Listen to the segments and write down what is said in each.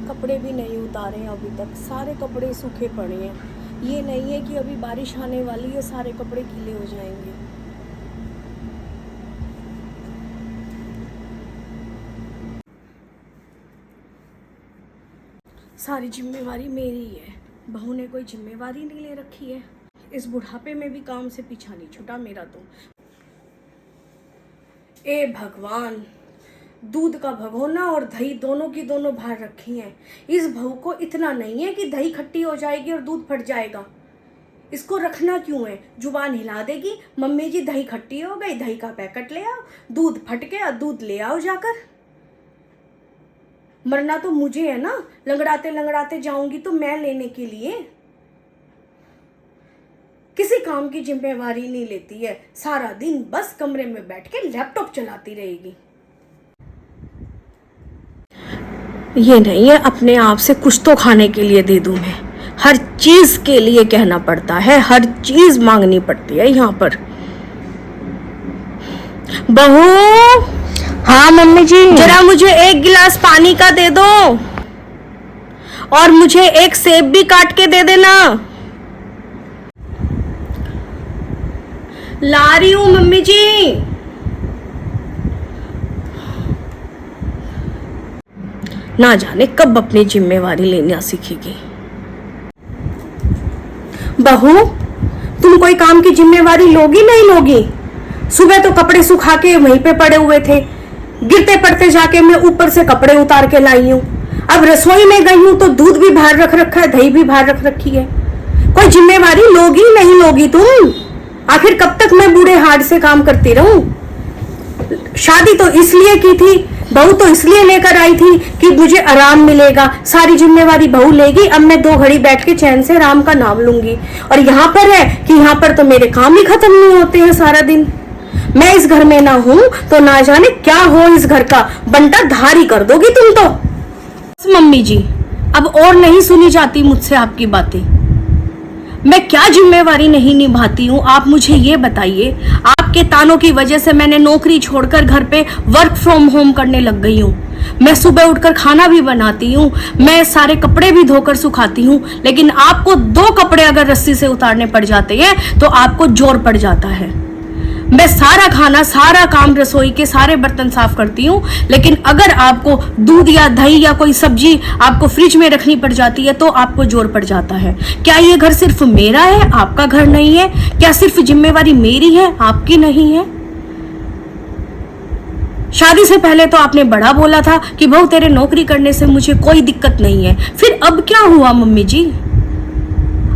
कपड़े भी नहीं उतारे हैं अभी तक, सारे कपड़े सूखे पड़े हैं। ये नहीं है कि अभी बारिश आने वाली है सारे कपड़े गीले हो जाएंगे। सारी जिम्मेवारी मेरी है, बहू ने कोई जिम्मेवारी नहीं ले रखी है। इस बुढ़ापे में भी काम से पीछा नहीं छूटा मेरा तो। ए भगवान, दूध का भगोना और दही दोनों की दोनों बाहर रखी हैं। इस बहू को इतना नहीं है कि दही खट्टी हो जाएगी और दूध फट जाएगा। इसको रखना क्यों है? जुबान हिला देगी, मम्मी जी दही खट्टी हो गई, दही का पैकेट ले आओ, दूध फट गया, दूध ले आओ जाकर। मरना तो मुझे है ना, लंगड़ाते लंगड़ाते जाऊंगी तो मैं लेने के लिए। किसी काम की जिम्मेवारी नहीं लेती है, सारा दिन बस कमरे में बैठ के लैपटॉप चलाती रहेगी। ये नहीं है अपने आप से कुछ तो खाने के लिए दे दूं मैं, हर चीज के लिए कहना पड़ता है, हर चीज मांगनी पड़ती है यहाँ पर। बहू। हाँ मम्मी जी। जरा मुझे एक गिलास पानी का दे दो और मुझे एक सेब भी काट के दे देना। ला रही हूं मम्मी जी। ना जाने कब अपनी जिम्मेवारी लेना सीखेगी। बहू, तुम कोई काम की जिम्मेवारी लोगी नहीं लोगी? सुबह तो कपड़े सुखा के वहीं पे पड़े हुए थे, गिरते पड़ते जाके मैं ऊपर से कपड़े उतार के लाई हूँ। अब रसोई में गई हूँ तो दूध भी बाहर रख रखा है, दही भी बाहर रख रखी है। कोई जिम्मेवारी लोगी नहीं लोगी तुम? आखिर कब तक मैं बूढ़े हाथ से काम करती रहूं? शादी तो इसलिए की थी, बहू तो इसलिए लेकर आई थी कि मुझे आराम मिलेगा, सारी जिम्मेवारी बहू लेगी। अब मैं 2 घड़ी बैठ के चैन से राम का नाम लूंगी। और यहाँ पर है कि यहाँ पर तो मेरे काम ही खत्म नहीं होते हैं सारा दिन। मैं इस घर में ना हूं तो ना जाने क्या हो इस घर का, बंटा धारी कर दोगी तुम तो। मम्मी जी, अब और नहीं सुनी जाती मुझसे आपकी बातें। मैं क्या जिम्मेवारी नहीं निभाती हूँ, आप मुझे ये बताइए। आपके तानों की वजह से मैंने नौकरी छोड़कर घर पे वर्क फ्रॉम होम करने लग गई हूँ। मैं सुबह उठकर खाना भी बनाती हूँ, मैं सारे कपड़े भी धोकर सुखाती हूँ, लेकिन आपको 2 कपड़े अगर रस्सी से उतारने पड़ जाते हैं तो आपको जोर पड़ जाता है। मैं सारा खाना, सारा काम, रसोई के सारे बर्तन साफ करती हूँ, लेकिन अगर आपको दूध या दही या कोई सब्जी आपको फ्रिज में रखनी पड़ जाती है तो आपको जोर पड़ जाता है। क्या ये घर सिर्फ मेरा है, आपका घर नहीं है? क्या सिर्फ जिम्मेवारी मेरी है, आपकी नहीं है? शादी से पहले तो आपने बड़ा बोला था कि बहू तेरे नौकरी करने से मुझे कोई दिक्कत नहीं है, फिर अब क्या हुआ मम्मी जी?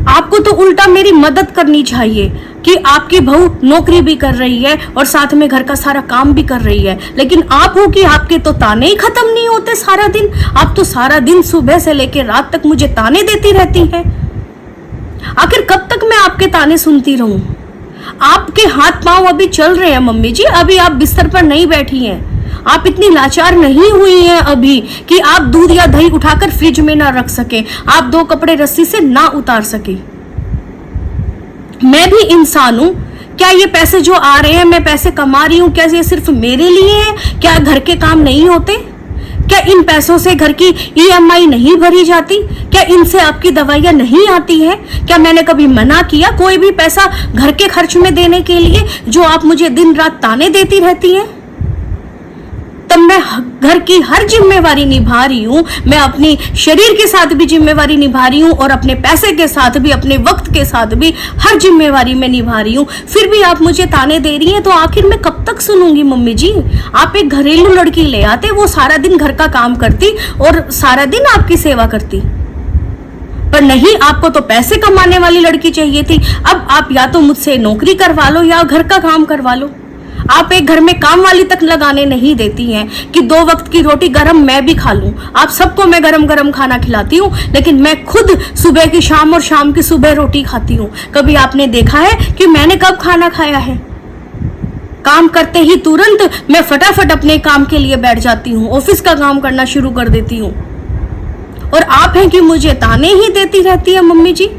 आपको तो उल्टा मेरी मदद करनी चाहिए कि आपकी बहू नौकरी भी कर रही है और साथ में घर का सारा काम भी कर रही है, लेकिन आप हो कि आपके तो ताने ही खत्म नहीं होते सारा दिन। आप तो सारा दिन सुबह से लेकर रात तक मुझे ताने देती रहती हैं। आखिर कब तक मैं आपके ताने सुनती रहूं? आपके हाथ पांव अभी चल रहे हैं मम्मी जी, अभी आप बिस्तर पर नहीं बैठी हैं। आप इतनी लाचार नहीं हुई हैं अभी कि आप दूध या दही उठाकर फ्रिज में ना रख सके, आप 2 कपड़े रस्सी से ना उतार सके। मैं भी इंसान हूं। क्या ये पैसे जो आ रहे हैं, मैं पैसे कमा रही हूं, क्या ये सिर्फ मेरे लिए है? क्या घर के काम नहीं होते? क्या इन पैसों से घर की EMI नहीं भरी जाती? क्या इनसे आपकी दवाइयां नहीं आती है? क्या मैंने कभी मना किया कोई भी पैसा घर के खर्च में देने के लिए, जो आप मुझे दिन रात ताने देती रहती हैं? तब मैं घर की हर जिम्मेवारी निभा रही हूँ, मैं अपनी शरीर के साथ भी जिम्मेवारी निभा रही हूँ और अपने पैसे के साथ भी, अपने वक्त के साथ भी हर जिम्मेवारी में निभा रही हूँ। फिर भी आप मुझे ताने दे रही हैं, तो आखिर मैं कब तक सुनूंगी मम्मी जी? आप एक घरेलू लड़की ले आते, वो सारा दिन घर का काम करती और सारा दिन आपकी सेवा करती, पर नहीं, आपको तो पैसे कमाने वाली लड़की चाहिए थी। अब आप या तो मुझसे नौकरी करवा लो या घर का काम करवा लो। आप एक घर में काम वाली तक लगाने नहीं देती हैं कि 2 वक्त की रोटी गरम मैं भी खा लूं। आप सबको मैं गरम गरम खाना खिलाती हूँ, लेकिन मैं खुद सुबह की शाम और शाम की सुबह रोटी खाती हूँ। कभी आपने देखा है कि मैंने कब खाना खाया है? काम करते ही तुरंत मैं फटाफट अपने काम के लिए बैठ जाती हूँ, ऑफिस का काम करना शुरू कर देती हूँ। और आप हैं कि मुझे ताने ही देती रहती है मम्मी जी।